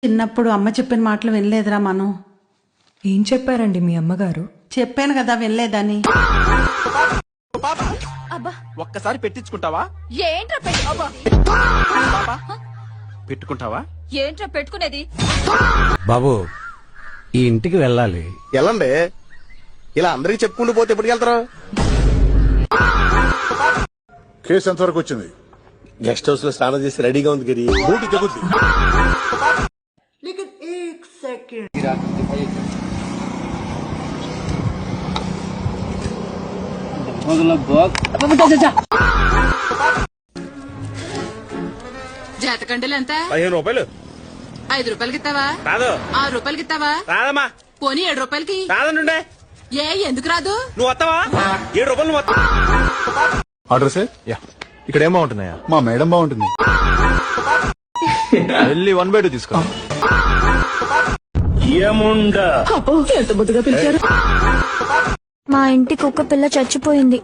చిన్నప్పుడు అమ్మ చెప్పిన మాటలు వినలేదురా మనం. ఏం చెప్పారండి మీ అమ్మగారు? చెప్పాను కదా వినలేదని. ఒక్కసారి పెట్టించుకుంటావా? ఏంట్రా పెట్టుకుంటావా? ఏంట్రా పెట్టుకునేది? బాబు ఈ ఇంటికి వెళ్ళాలి. వెళ్ళండి. ఇలా అందరికి చెప్పుకుంటూ పోతే ఎప్పటికి వెళ్తారు? కేసు ఎంతవరకు వచ్చింది? గెస్ట్ హౌస్ లో స్నానం చేసి రెడీగా ఉంది గిరి. బూటి చెబుద్ది. జాతకండలు ఎంత? 15 రూపాయలు. 5 రూపాయలకి ఇస్తావా? రాదు. 6 రూపాయలకి ఇస్తావా? రాదమ్మా. పోనీ 7 రూపాయలకి? రాదనుండే. ఏ ఎందుకు రాదు? నువ్వు వస్తావా? 7 రూపాయలు నువ్వు వస్తావా? Order sir. ఇక్కడ ఏం బాగుంటున్నాయా? మా మేడం బాగుంటుంది. వెళ్ళి 1 by 2 తీసుకో. ఎంత ముద్దుగా పిలిచారు. మా ఇంటి కుక్క పిల్ల చచ్చిపోయింది.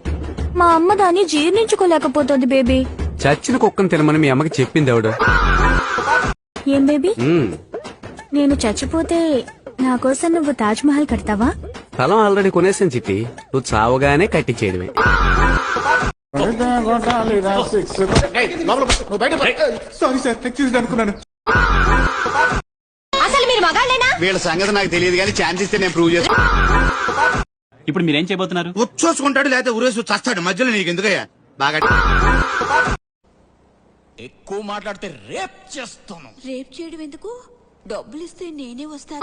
మా అమ్మ దాన్ని జీర్ణించుకోలేకపోతుంది బేబీ. చచ్చిన కుక్కను తినమని మీ అమ్మకి చెప్పింది ఎవడు? ఏం బేబీ, నేను చచ్చిపోతే నా కోసం నువ్వు తాజ్ మహల్ కడతావా? స్థలం ఆల్రెడీ కొనేసాను చిట్టి, నువ్వు చావగానే కట్టించేయడమే. సారీ సార్, ఎక్స్క్యూజ్ అనుకున్నాను. అసలు మీరు మగాళ్ళేనా? వీళ్ళ సంగతి నాకు తెలియదు కానీ ఛాన్స్ ఇస్తే నేను ప్రూవ్ చేస్తాను. ఇప్పుడు మీరేం చేయబోతున్నారు? వచ్చోసుకుంటాడు లేకపోతే ఊరేసు చస్తాడు. మధ్యలో నీకు ఎందుకయ్యా? బాగా ఎక్కువ మాట్లాడితే రేప్ చేస్తాను. రేప్ చేయడం ఎందుకు? డబ్బులు ఇస్తే నేనే వస్తాను.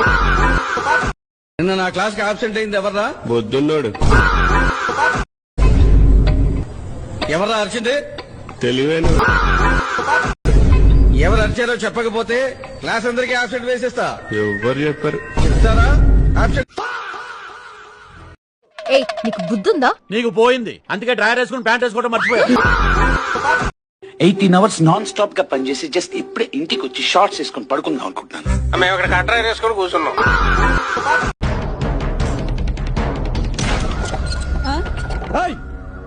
నిన్న నా క్లాస్ కి ఆబ్సెంట్ అయింది ఎవర్రా? బొద్దున్నాడు. ఎవర్రా అరిచింది? తెలివేను. ఎవరు అరిచారో చెప్పకపోతే క్లాస్ అందరికి ఆబ్సెంట్ వేసేస్తా. ఎవరు చెప్పారు? చెప్తారా? ఆబ్సెంట్. ఏయ్, నీకు బుద్ధుందా? నీకు పోయింది, అందుకే డ్రైవర్ వేసుకుని ప్యాంట్ వేసుకోవడం మర్చిపోయా. 18 hours నాన్ స్టాప్ గా పనిచేసి జస్ట్ ఇప్పుడే ఇంటికి వచ్చి షార్ట్స్ వేసుకుని పడుకుందాం అనుకుంటున్నాను. మేము ఇక్కడ కట్రాయర్ వేసుకుని కూర్చున్నాం.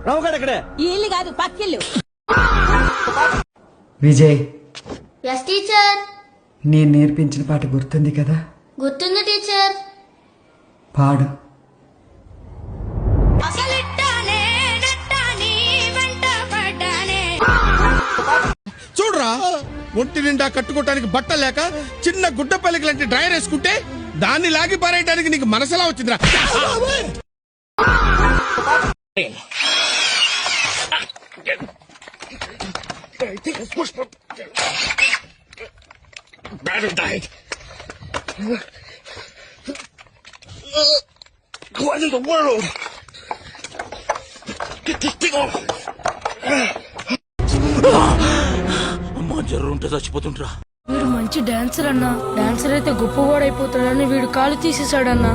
రావుగాడక్కడే. ఇల్లు కాదు పక్కిల్లు. Vijay, yes teacher. నేను నేర్పించిన పాట గుర్తుంది కదా? గుర్తుంది టీచర్. పాడు. చూడరా, ఒంటి నిండా కట్టుకోవటానికి బట్ట లేక చిన్న గుడ్డ పల్లికి లాంటి డ్రైవర్ వేసుకుంటే దాన్ని లాగి పారేయడానికి నీకు మనసులా వచ్చిందిరా. What in the world? Get this thing off. అమ్మా జర్రు ఉంటే చచ్చిపోతుంటరా. వీడు మంచి డాన్సర్ అన్నా. డాన్సర్ అయితే గొప్పవాడైపోతాడని వీడు కాలు తీసేశాడన్నా.